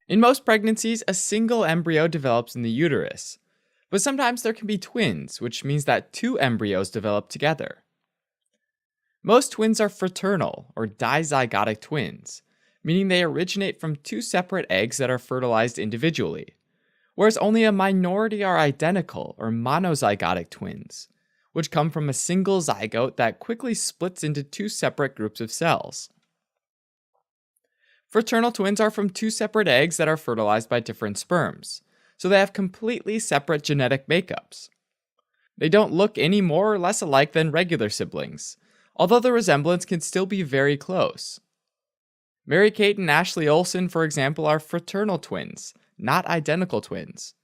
In most pregnancies, a single embryo develops in the uterus, but sometimes there can be twins, which means that two embryos develop together. Most twins are fraternal or dizygotic twins, meaning they originate from two separate eggs that are fertilized individually, whereas only a minority are identical or monozygotic twins, which come from a single zygote that quickly splits into two separate groups of cells. Fraternal twins are from two separate eggs that are fertilized by different sperms, so they have completely separate genetic makeups. They don't look any more or less alike than regular siblings, although the resemblance can still be very close. Mary-Kate and Ashley Olsen, for example, are fraternal twins, not identical twins.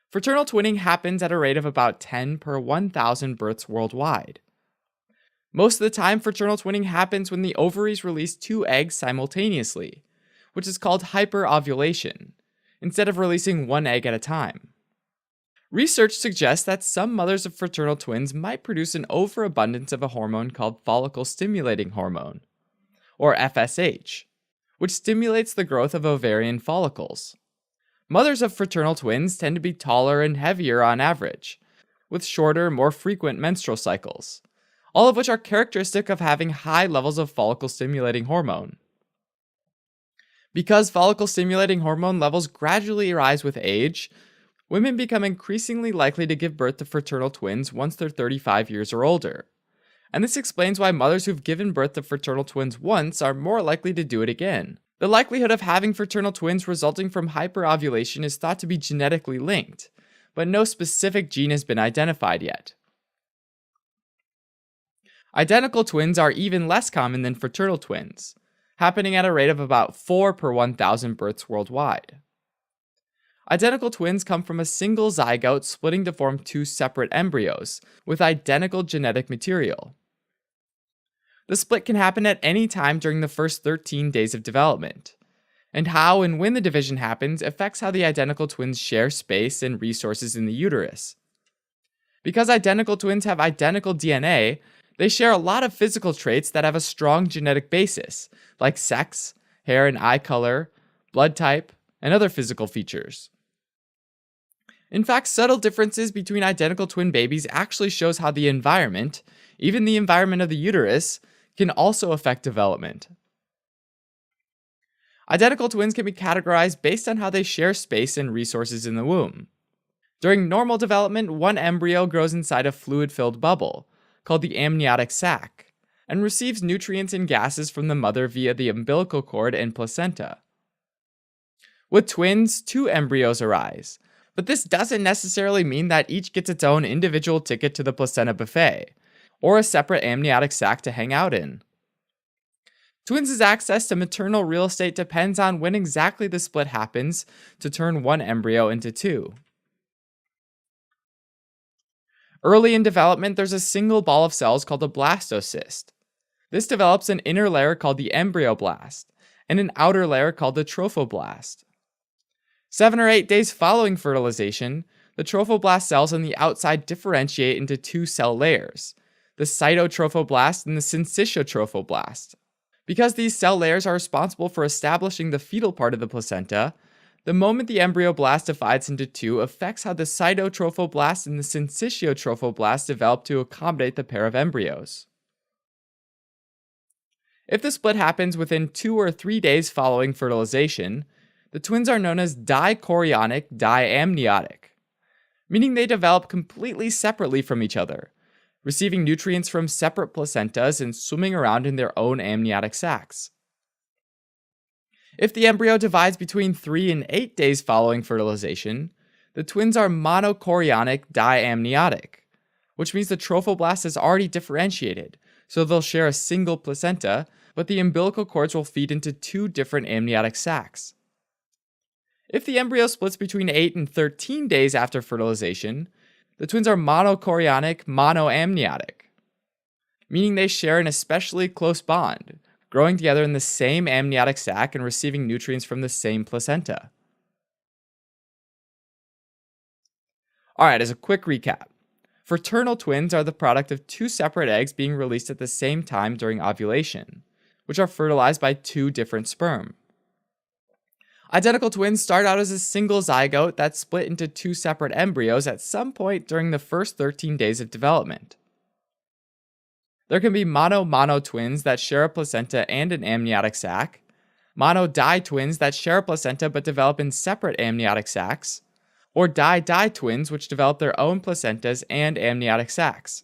Fraternal twinning happens at a rate of about 10 per 1,000 births worldwide. Most of the time, fraternal twinning happens when the ovaries release two eggs simultaneously, which is called hyperovulation, instead of releasing one egg at a time. Research suggests that some mothers of fraternal twins might produce an overabundance of a hormone called follicle-stimulating hormone, or FSH, which stimulates the growth of ovarian follicles. Mothers of fraternal twins tend to be taller and heavier on average, with shorter, more frequent menstrual cycles, all of which are characteristic of having high levels of follicle-stimulating hormone. Because follicle-stimulating hormone levels gradually rise with age, women become increasingly likely to give birth to fraternal twins once they're 35 years or older. And this explains why mothers who've given birth to fraternal twins once are more likely to do it again. The likelihood of having fraternal twins resulting from hyperovulation is thought to be genetically linked, but no specific gene has been identified yet. Identical twins are even less common than fraternal twins, happening at a rate of about 4 per 1,000 births worldwide. Identical twins come from a single zygote splitting to form two separate embryos with identical genetic material. The split can happen at any time during the first 13 days of development, and how and when the division happens affects how the identical twins share space and resources in the uterus. Because identical twins have identical DNA, they share a lot of physical traits that have a strong genetic basis, like sex, hair and eye color, blood type, and other physical features. In fact, subtle differences between identical twin babies actually shows how the environment, even the environment of the uterus, can also affect development. Identical twins can be categorized based on how they share space and resources in the womb. During normal development, one embryo grows inside a fluid-filled bubble, called the amniotic sac, and receives nutrients and gases from the mother via the umbilical cord and placenta. With twins, two embryos arise, but this doesn't necessarily mean that each gets its own individual ticket to the placenta buffet, or a separate amniotic sac to hang out in. Twins' access to maternal real estate depends on when exactly the split happens to turn one embryo into two. Early in development, there's a single ball of cells called a blastocyst. This develops an inner layer called the embryoblast, and an outer layer called the trophoblast. 7 or 8 days following fertilization, the trophoblast cells on the outside differentiate into two cell layers, the cytotrophoblast and the syncytiotrophoblast. Because these cell layers are responsible for establishing the fetal part of the placenta, the moment the embryoblast divides into two affects how the cytotrophoblast and the syncytiotrophoblast develop to accommodate the pair of embryos. If the split happens within 2 or 3 days following fertilization, the twins are known as dichorionic diamniotic, meaning they develop completely separately from each other, receiving nutrients from separate placentas and swimming around in their own amniotic sacs. If the embryo divides between 3 and 8 days following fertilization, the twins are monochorionic diamniotic, which means the trophoblast is already differentiated, so they'll share a single placenta, but the umbilical cords will feed into two different amniotic sacs. If the embryo splits between 8 and 13 days after fertilization, the twins are monochorionic monoamniotic, meaning they share an especially close bond, growing together in the same amniotic sac and receiving nutrients from the same placenta. Alright, as a quick recap, fraternal twins are the product of two separate eggs being released at the same time during ovulation, which are fertilized by two different sperm. Identical twins start out as a single zygote that's split into two separate embryos at some point during the first 13 days of development. There can be mono-mono twins that share a placenta and an amniotic sac, mono-di twins that share a placenta but develop in separate amniotic sacs, or di-di twins which develop their own placentas and amniotic sacs.